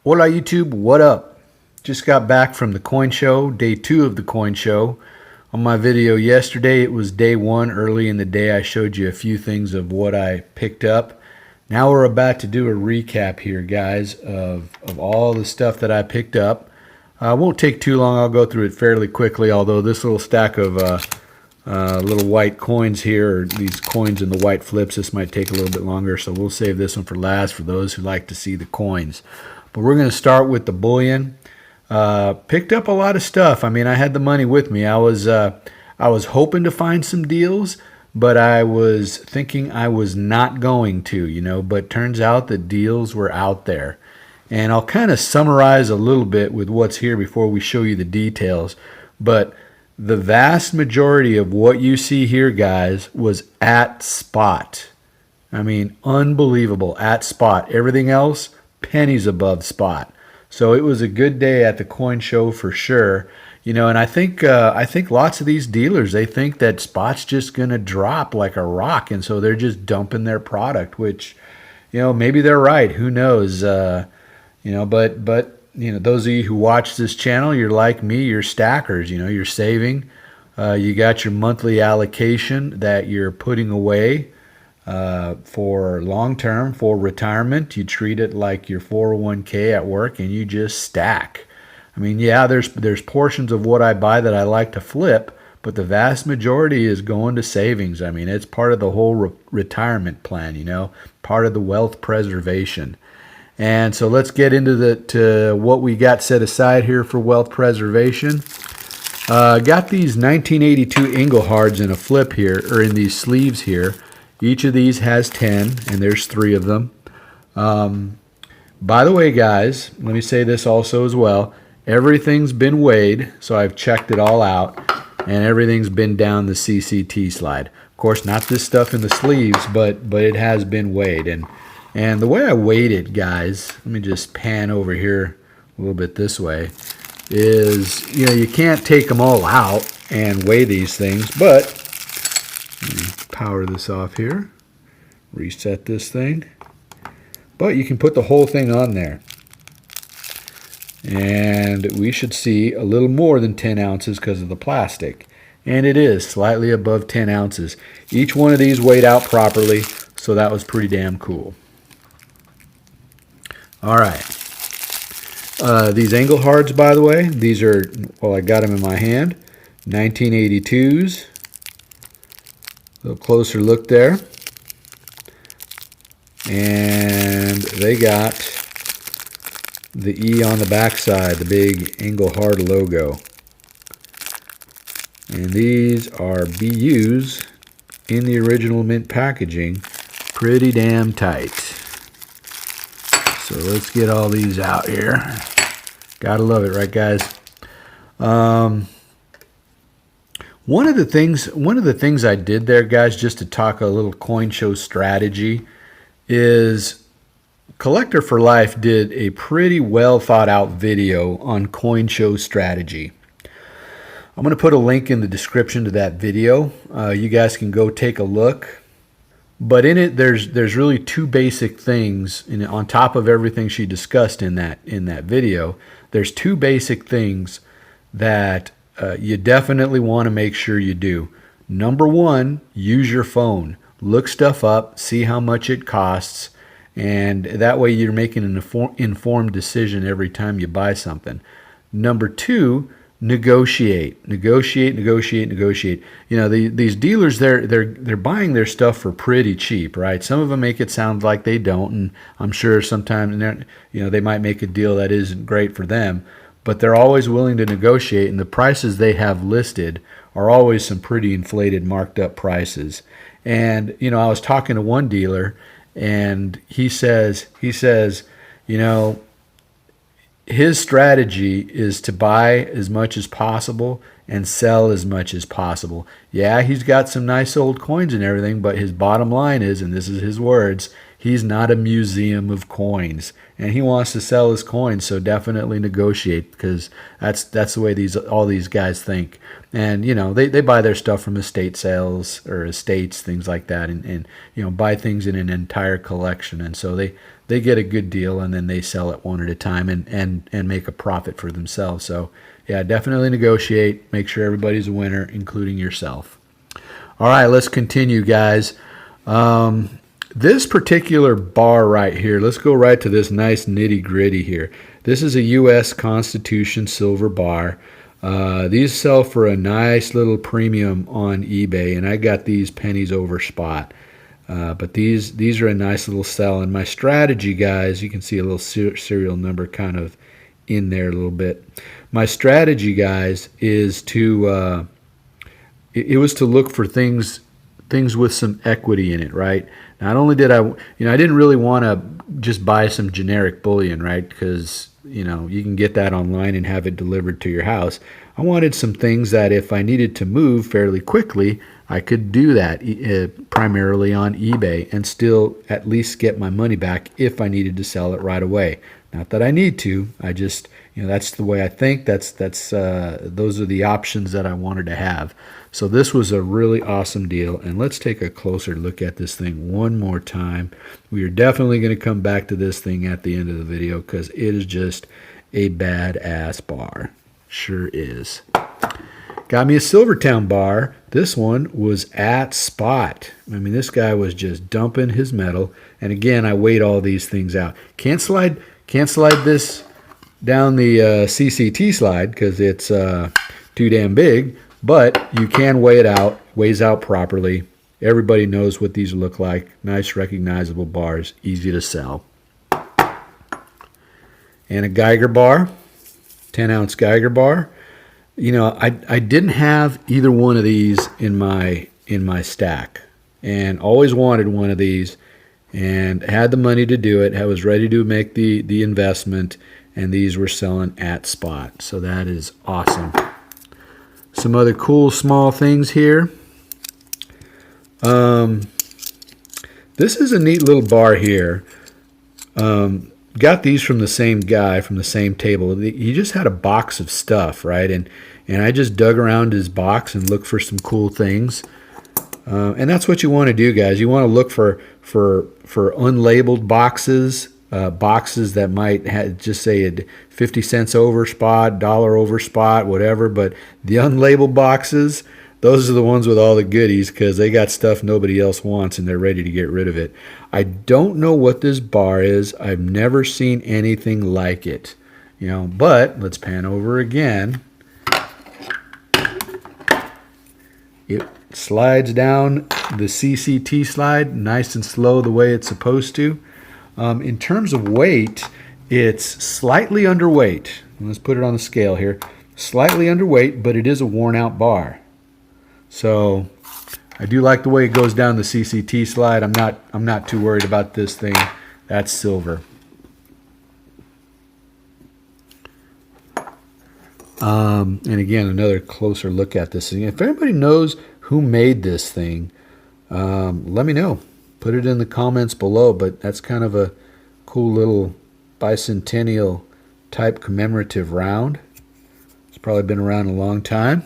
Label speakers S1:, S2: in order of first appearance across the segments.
S1: Hola YouTube, what up? Just got back from the coin show, day 2 of the coin show. On my video yesterday, it was day 1. Early in the day, I showed you a few things of what I picked up. Now we're about to do a recap here, guys, of all the stuff that I picked up. Won't take too long. I'll go through it fairly quickly, although this little stack of little white coins here, or these coins in the white flips, this might take a little bit longer, so we'll save this one for last for those who like to see the coins. But we're going to start with the bullion. Picked up a lot of stuff. I mean, I had the money with me. I was hoping to find some deals, but I was thinking I was not going to, but turns out the deals were out there. And I'll kind of summarize a little bit with what's here before we show you the details. But the vast majority of what you see here, guys, was at spot. I mean, unbelievable, at spot. Everything else, pennies above spot. So it was a good day at the coin show for sure. And I think lots of these dealers, they think that spot's just going to drop like a rock, and so they're just dumping their product, which, maybe they're right. Who knows? But those of you who watch this channel, you're like me, you're stackers. You're saving. You got your monthly allocation that you're putting away for long term, for retirement. You treat it like your 401k at work, and you just stack. I mean, yeah, there's portions of what I buy that I like to flip, but the vast majority is going to savings. I mean, it's part of the whole retirement plan, part of the wealth preservation. And so let's get into what we got set aside here for wealth preservation. Got these 1982 Englehards in a flip here, or in these sleeves here. Each of these has 10, and there's 3 of them. By the way, guys, let me say this also as well. Everything's been weighed, so I've checked it all out, and everything's been down the CCT slide. Of course, not this stuff in the sleeves, but it has been weighed. And the way I weighed it, guys, let me just pan over here a little bit this way, is, you can't take them all out and weigh these things, but power this off here, reset this thing, but you can put the whole thing on there, and we should see a little more than 10 ounces because of the plastic, and it is slightly above 10 ounces. Each one of these weighed out properly, so that was pretty damn cool. All right, these Englehards, by the way, these are, well, I got them in my hand, 1982s. A little closer look there. And they got the E on the backside, the big Englehard logo. And these are BUs in the original mint packaging. Pretty damn tight. So let's get all these out here. Gotta love it, right, guys? One of the things I did there, guys, just to talk a little coin show strategy, is Collector for Life did a pretty well thought out video on coin show strategy. I'm going to put a link in the description to that video. You guys can go take a look. But in it, there's really 2 basic things. On top of everything she discussed in that video, there's 2 basic things that you definitely want to make sure you do. Number 1, use your phone. Look stuff up, see how much it costs, and that way you're making an informed decision every time you buy something. Number 2, negotiate. These dealers, they're buying their stuff for pretty cheap, right? Some of them make it sound like they don't, and I'm sure sometimes they might make a deal that isn't great for them. But they're always willing to negotiate, and the prices they have listed are always some pretty inflated, marked up prices. And, I was talking to one dealer, and he says, his strategy is to buy as much as possible and sell as much as possible. Yeah, he's got some nice old coins and everything, but his bottom line is, and this is his words, he's not a museum of coins, and he wants to sell his coins. So definitely negotiate, because that's the way all these guys think. And they buy their stuff from estate sales or estates, things like that, and buy things in an entire collection. And so they get a good deal, and then they sell it one at a time and make a profit for themselves. So yeah, definitely negotiate. Make sure everybody's a winner, including yourself. All right, let's continue, guys. This particular bar right here, let's go right to this nice nitty-gritty here. This is a Uss Constitution silver bar. These sell for a nice little premium on eBay, and I got these pennies over spot. But these are a nice little sell. And my strategy, guys, you can see a little serial number kind of in there a little bit. My strategy, guys, is to it was to look for things with some equity in it, right? Not only did I didn't really want to just buy some generic bullion, right? Because you can get that online and have it delivered to your house. I wanted some things that if I needed to move fairly quickly, I could do that primarily on eBay and still at least get my money back if I needed to sell it right away. Not that I need to. I just, that's the way I think. Those are the options that I wanted to have. So this was a really awesome deal. And let's take a closer look at this thing one more time. We are definitely going to come back to this thing at the end of the video because it is just a badass bar. Sure is. Got me a Silvertown bar. This one was at spot. I mean, this guy was just dumping his metal. And again, I weighed all these things out. Can't slide this down the CCT slide because it's too damn big. But you can weigh it out. Weighs out properly. Everybody knows what these look like. Nice, recognizable bars. Easy to sell. And a Geiger bar. 10-ounce Geiger bar. I didn't have either one of these in my stack, and always wanted one of these, and had the money to do it. I was ready to make the investment, and these were selling at spot. So that is awesome. Some other cool small things here. This is a neat little bar here. Got these from the same guy from the same table. He just had a box of stuff, right? And I just dug around his box and looked for some cool things. And that's what you want to do, guys. You want to look for unlabeled boxes, boxes that might just say 50 cents over spot, $1 over spot, whatever. But the unlabeled boxes, those are the ones with all the goodies because they got stuff nobody else wants and they're ready to get rid of it. I don't know what this bar is. I've never seen anything like it. But let's pan over again. It slides down the CCT slide nice and slow the way it's supposed to. In terms of weight, it's slightly underweight. Let's put it on the scale here. Slightly underweight, but it is a worn out bar. So I do like the way it goes down the CCT slide. I'm not too worried about this thing. That's silver. And again, another closer look at this thing. If anybody knows who made this thing, let me know. Put it in the comments below. But that's kind of a cool little bicentennial type commemorative round. It's probably been around a long time.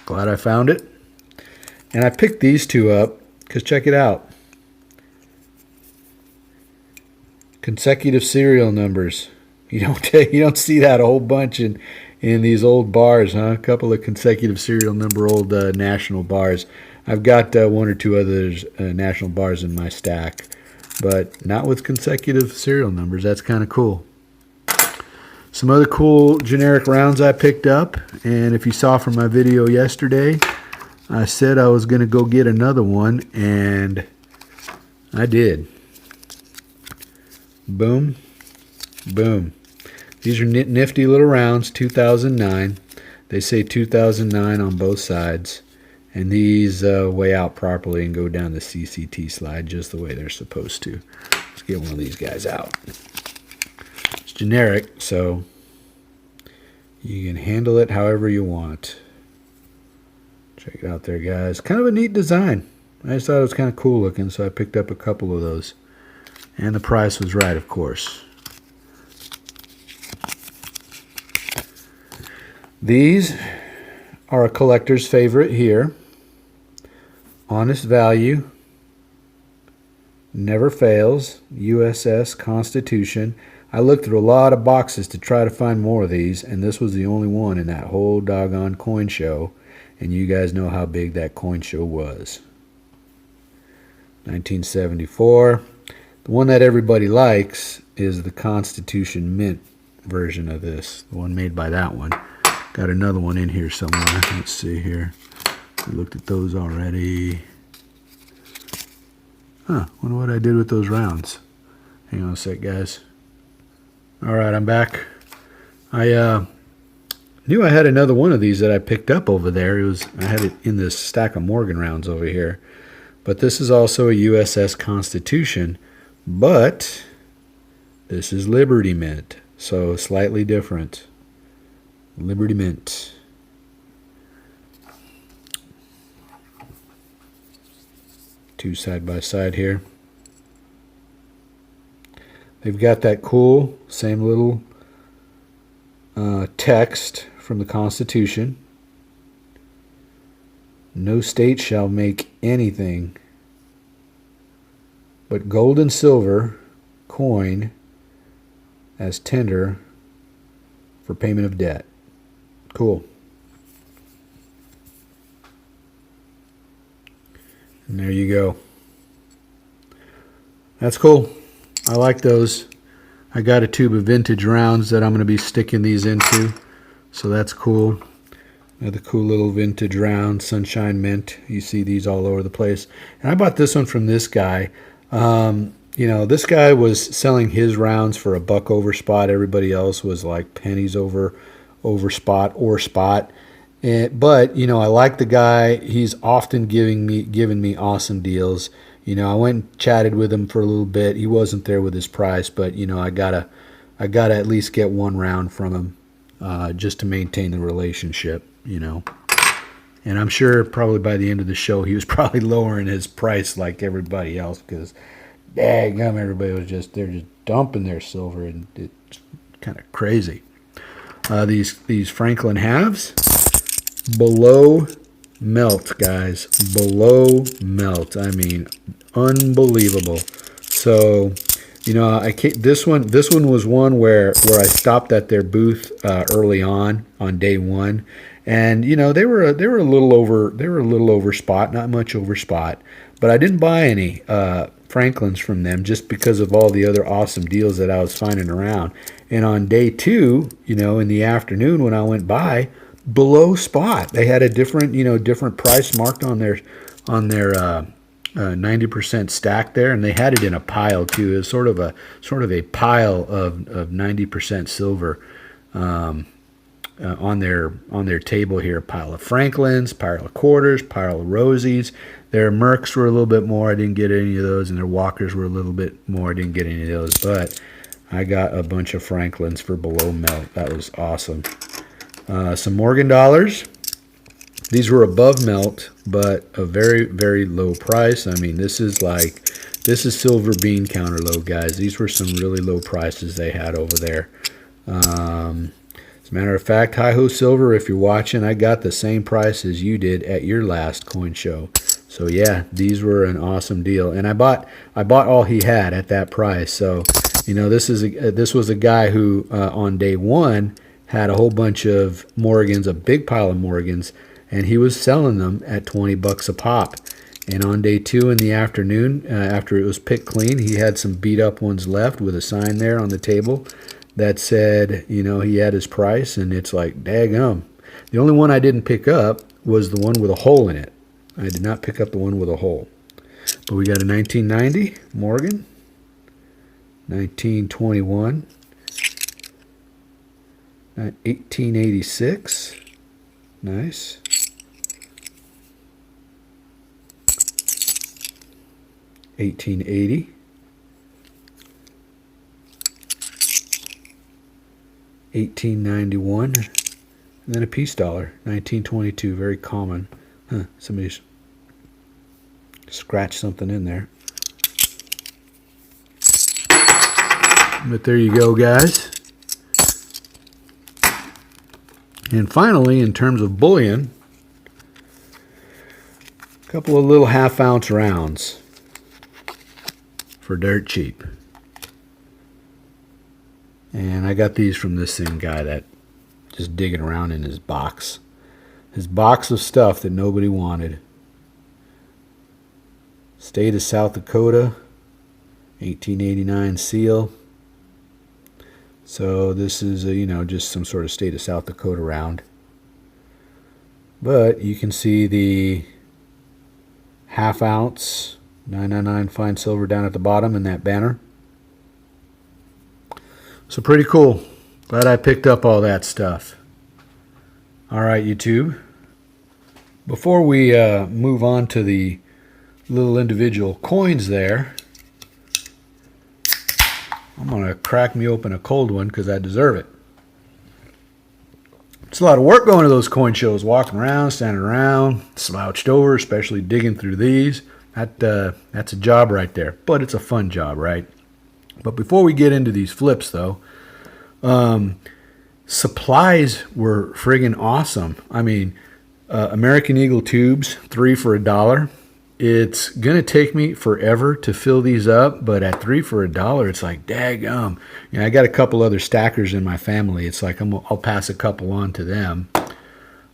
S1: Glad I found it. And I picked these two up because check it out. Consecutive serial numbers. You don't see that a whole bunch in these old bars, huh? A couple of consecutive serial number old national bars. I've got one or two others national bars in my stack, but not with consecutive serial numbers. That's kind of cool. Some other cool generic rounds I picked up, and if you saw from my video yesterday, I said I was going to go get another one, and I did. Boom, boom. These are nifty little rounds, 2009. They say 2009 on both sides, and these weigh out properly and go down the CCT slide just the way they're supposed to. Let's get one of these guys out. It's generic, so you can handle it however you want. Check it out there, guys. Kind of a neat design. I just thought it was kind of cool looking, so I picked up a couple of those. And the price was right, of course. These are a collector's favorite here. Honest value. Never fails. USS Constitution. I looked through a lot of boxes to try to find more of these, and this was the only one in that whole doggone coin show. And you guys know how big that coin show was. 1974. The one that everybody likes is the Constitution Mint version of this. The one made by that one. Got another one in here somewhere. Let's see here. We looked at those already. Huh, wonder what I did with those rounds. Hang on a sec, guys. Alright, I'm back. I knew I had another one of these that I picked up over there. I had it in this stack of Morgan rounds over here. But this is also a USS Constitution. But this is Liberty Mint. So slightly different. Liberty Mint. Two side by side here. They've got that cool, same little text from the Constitution. No state shall make anything but gold and silver coin as tender for payment of debt. Cool. And there you go. That's cool. I like those. I got a tube of vintage rounds that I'm going to be sticking these into. So that's cool. Another cool little vintage round, Sunshine Mint. You see these all over the place. And I bought this one from this guy. You know, this guy was selling his rounds for $1 over spot. Everybody else was like pennies over spot or spot. But, you know, I like the guy. He's often giving me awesome deals. You know, I went and chatted with him for a little bit. He wasn't there with his price, but, you know, I gotta at least get one round from him just to maintain the relationship, you know. And I'm sure probably by the end of the show he was probably lowering his price like everybody else because, daggum, everybody was they're just dumping their silver, and it's kind of crazy. These Franklin halves, below melt, guys, below melt. I mean, unbelievable. So, you know, this one was one where I stopped at their booth early on day one, and you know they were a little over spot, not much over spot, but I didn't buy any Franklins from them just because of all the other awesome deals that I was finding around. And on day two, you know, in the afternoon when I went by, below spot, they had a different price marked on their 90% stack there, and they had it in a pile too. It was sort of a pile of 90% silver on their table here. A pile of Franklins, pile of quarters, pile of Rosies. Their Mercs were a little bit more. I didn't get any of those, and their Walkers were a little bit more. I didn't get any of those, but I got a bunch of Franklins for below melt. That was awesome. Some Morgan dollars. These were above melt, but a very, very low price. I mean, this is silver bean counter low, guys. These were some really low prices they had over there. As a matter of fact, Hi-Ho Silver, if you're watching, I got the same price as you did at your last coin show. So yeah, these were an awesome deal, and I bought all he had at that price. So, you know, this was a guy who on day one had a whole bunch of Morgans, a big pile of Morgans, and he was selling them at $20 a pop. And on day two in the afternoon, after it was picked clean, he had some beat up ones left with a sign there on the table that said, you know, he had his price, and it's like, daggum. The only one I didn't pick up was the one with a hole in it. I did not pick up the one with a hole. But we got a 1990 Morgan, 1921, 1886, nice. 1880, 1891, and then a peace dollar, 1922, very common. Huh, somebody's scratched something in there. But there you go, guys. And finally, in terms of bullion, a couple of little half-ounce rounds. for dirt cheap. And I got these from this same guy that just digging around in his box. His box of stuff that nobody wanted. State of South Dakota, 1889 seal. So this is just some sort of state of South Dakota round. But you can see the ½ ounce 999 fine silver down at the bottom in that banner. So pretty cool. Glad I picked up all that stuff. All right, YouTube. Before we move on to the little individual coins there, I'm going to crack me open a cold one because I deserve it. It's a lot of work going to those coin shows, walking around, standing around, slouched over, especially digging through these. That's a job right there, but it's a fun job, right? But before we get into these flips, though, supplies were friggin' awesome. I mean, American Eagle tubes, 3 for $1. It's going to take me forever to fill these up, but at 3 for $1, it's like, daggum. I got a couple other stackers in my family. It's like I'll pass a couple on to them.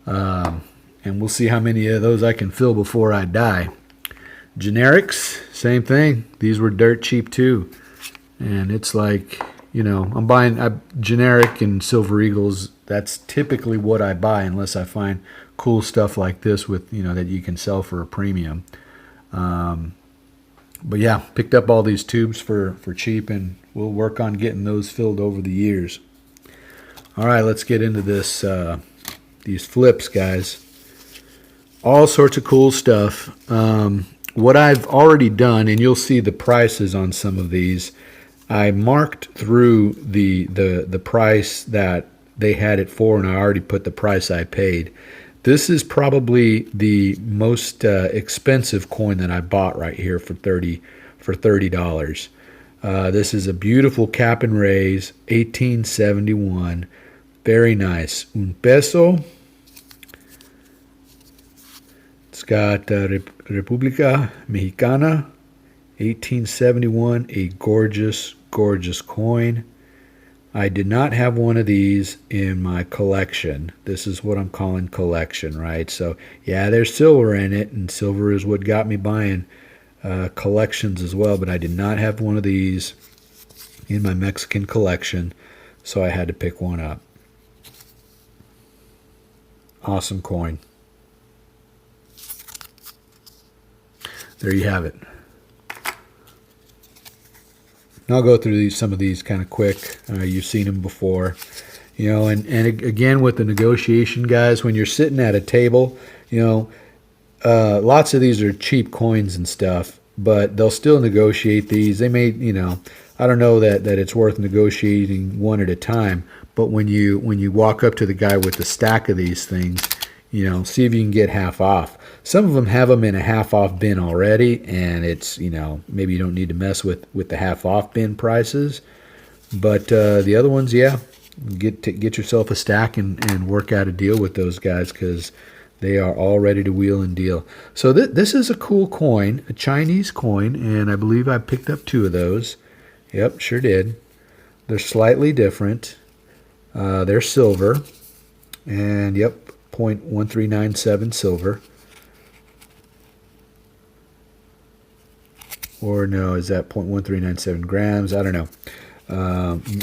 S1: And we'll see how many of those I can fill before I die. Generics, same thing. These were dirt cheap too. And it's like, I'm buying generic and Silver Eagles. That's typically what I buy unless I find cool stuff like this with, that you can sell for a premium. But yeah, picked up all these tubes for cheap, and we'll work on getting those filled over the years. All right, let's get into this, these flips, guys. All sorts of cool stuff. What I've already done, and you'll see the prices on some of these, I marked through the price that they had it for, and I already put the price I paid. This is probably the most expensive coin that I bought right here for $30. This is a beautiful cap and raise, 1871. Very nice. Un peso. It's got República Mexicana, 1871. A gorgeous, gorgeous coin. I did not have one of these in my collection. This is what I'm calling collection, right? So, yeah, there's silver in it, and silver is what got me buying collections as well, but I did not have one of these in my Mexican collection, so I had to pick one up. Awesome coin. There you have it. I'll go through some of these kind of quick. You've seen them before. And again, with the negotiation, guys, when you're sitting at a table, lots of these are cheap coins and stuff, but they'll still negotiate these. They may, I don't know that it's worth negotiating one at a time, but when you walk up to the guy with the stack of these things, see if you can get half off. Some of them have them in a half off bin already, and it's, maybe you don't need to mess with the half off bin prices. But the other ones, yeah, get yourself a stack and work out a deal with those guys, because they are all ready to wheel and deal. So this is a cool coin, a Chinese coin, and I believe I picked up 2 of those. Yep, sure did. They're slightly different. They're silver, and yep, 0.1397 silver. Or no, is that 0.1397 grams? I don't know.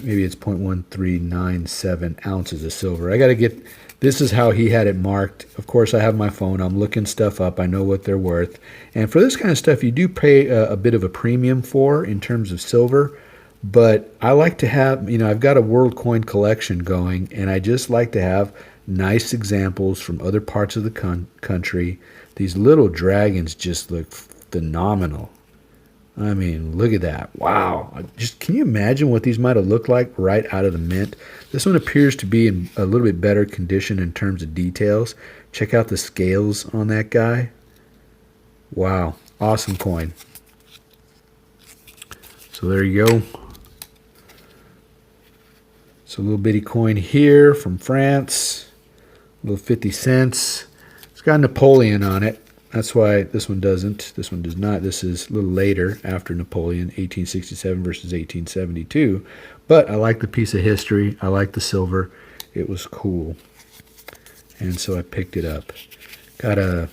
S1: Maybe it's 0.1397 ounces of silver. I got to get, this is how he had it marked. Of course, I have my phone. I'm looking stuff up. I know what they're worth. And for this kind of stuff, you do pay a bit of a premium for in terms of silver. But I like to have, I've got a world coin collection going, and I just like to have nice examples from other parts of the country. These little dragons just look phenomenal. I mean, look at that. Wow. Can you imagine what these might have looked like right out of the mint? This one appears to be in a little bit better condition in terms of details. Check out the scales on that guy. Wow. Awesome coin. So there you go. It's a little bitty coin here from France. A little 50 cents. It's got Napoleon on it. That's why this one doesn't. This one does not. This is a little later, after Napoleon, 1867 versus 1872. But I like the piece of history. I like the silver. It was cool. And so I picked it up. Got a,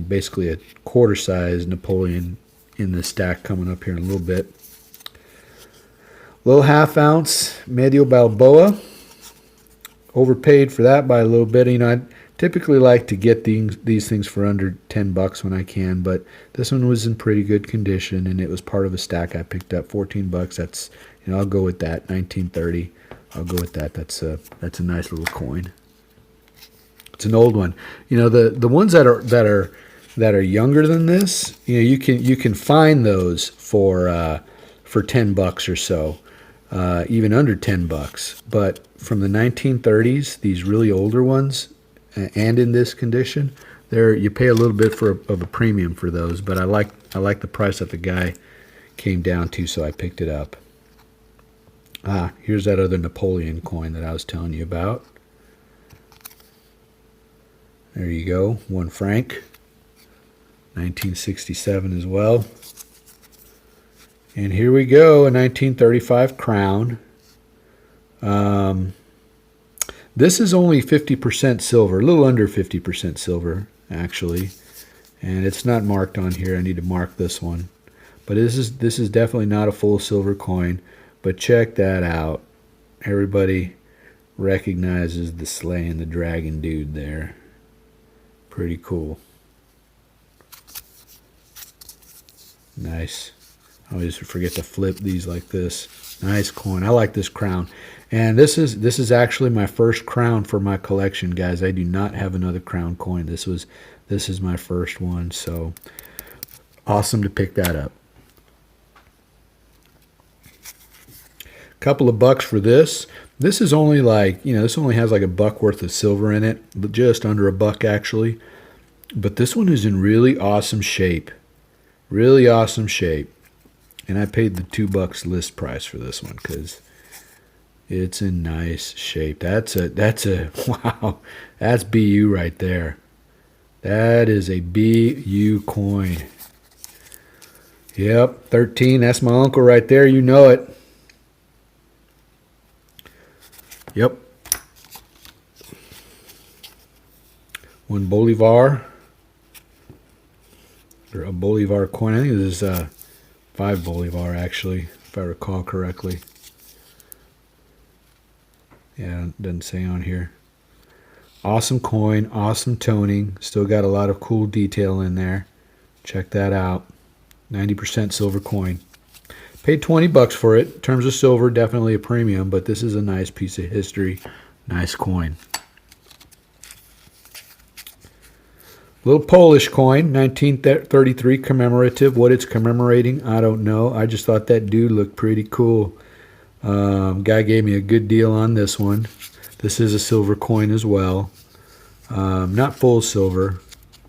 S1: basically a quarter size Napoleon in the stack coming up here in a little bit. Little half ounce Medio Balboa. Overpaid for that by a little bit. I typically like to get these things for under $10 when I can, but this one was in pretty good condition, and it was part of a stack I picked up. $14. That's, I'll go with that. 1930. I'll go with that. That's a nice little coin. It's an old one. The ones that are younger than this, you can find those for $10 or so, even under $10. But from the 1930s, these really older ones, and in this condition, you pay a little bit of a premium for those. But I like the price that the guy came down to, so I picked it up. Here's that other Napoleon coin that I was telling you about. There you go, 1 franc, 1967 as well. And here we go, a 1935 crown. This is only 50% silver, a little under 50% silver, actually. And it's not marked on here. I need to mark this one. But this is definitely not a full silver coin. But check that out. Everybody recognizes the slaying the dragon dude there. Pretty cool. Nice. I always forget to flip these like this. Nice coin. I like this crown. And this is actually my first crown for my collection, guys. I do not have another crown coin. This is my first one, so awesome to pick that up. Couple of bucks for this. This is only like, this only has like $1 worth of silver in it, but just under $1 actually. But this one is in really awesome shape. Really awesome shape. And I paid the $2 list price for this one because it's in nice shape. That's a wow. That's BU right there. That is a BU coin. Yep, 13. That's my uncle right there. You know it. Yep. 1 Bolivar. Or a Bolivar coin. I think this is 5 Bolivar actually, if I recall correctly. Yeah, it doesn't say on here. Awesome coin, awesome toning. Still got a lot of cool detail in there. Check that out. 90% silver coin. Paid $20 for it. In terms of silver, definitely a premium, but this is a nice piece of history. Nice coin. Little Polish coin, 1933 commemorative. What it's commemorating, I don't know. I just thought that dude looked pretty cool. Guy gave me a good deal on this one. This is a silver coin as well. Not full silver.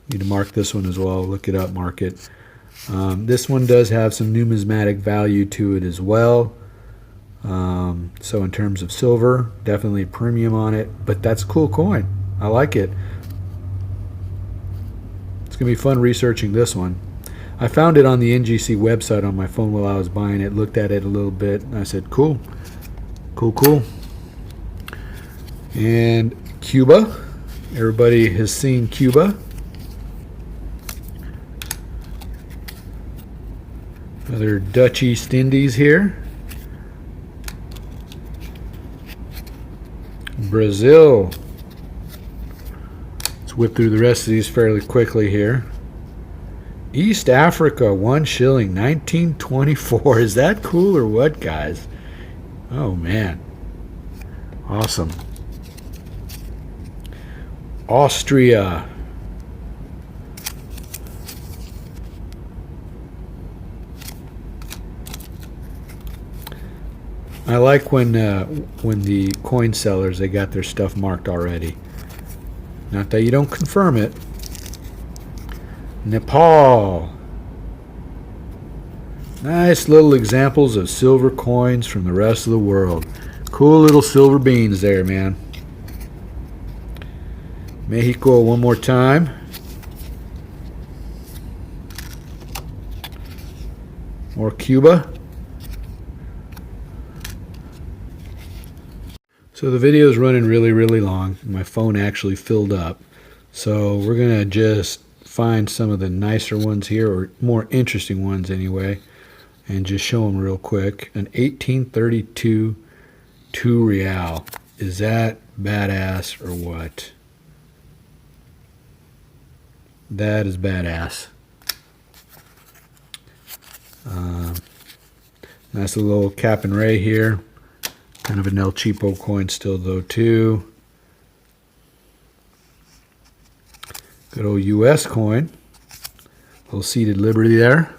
S1: Need to mark this one as well. Look it up, mark it. This one does have some numismatic value to it as well. So in terms of silver, definitely a premium on it. But that's a cool coin. I like it. It's going to be fun researching this one. I found it on the NGC website on my phone while I was buying it. Looked at it a little bit. And I said, cool. Cool, cool. And Cuba. Everybody has seen Cuba. Another Dutch East Indies here. Brazil. Let's whip through the rest of these fairly quickly here. East Africa, 1 shilling, 1924. Is that cool or what, guys? Oh, man. Awesome. Austria. I like when the coin sellers, they got their stuff marked already. Not that you don't confirm it. Nepal. Nice little examples of silver coins from the rest of the world. Cool little silver beans there, man. Mexico one more time. More Cuba. So the video is running really long. My phone actually filled up. So we're going to just find some of the nicer ones here, or more interesting ones anyway, and just show them real quick. An 1832 2 real. Is that badass or what? That is badass. Nice little cap and ray here. Kind of an El Cheapo coin still though too. Good old US coin. Little seated Liberty there.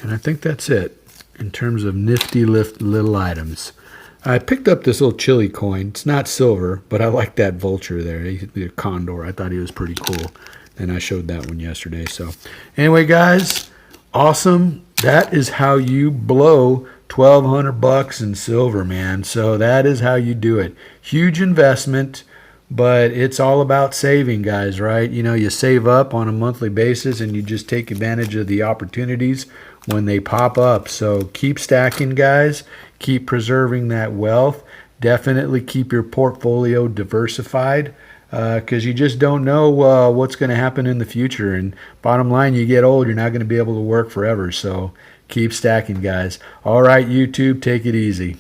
S1: And I think that's it in terms of nifty little items. I picked up this little Chile coin. It's not silver, but I like that vulture there, the condor. I thought he was pretty cool. And I showed that one yesterday. So anyway, guys, awesome. That is how you blow $1,200 in silver, man. So that is how you do it. Huge investment, but it's all about saving, guys, right? You know, you save up on a monthly basis and you just take advantage of the opportunities when they pop up. So keep stacking, guys. Keep preserving that wealth. Definitely keep your portfolio diversified, because you just don't know what's going to happen in the future. And bottom line, you get old, you're not going to be able to work forever. So keep stacking, guys. All right, YouTube, take it easy.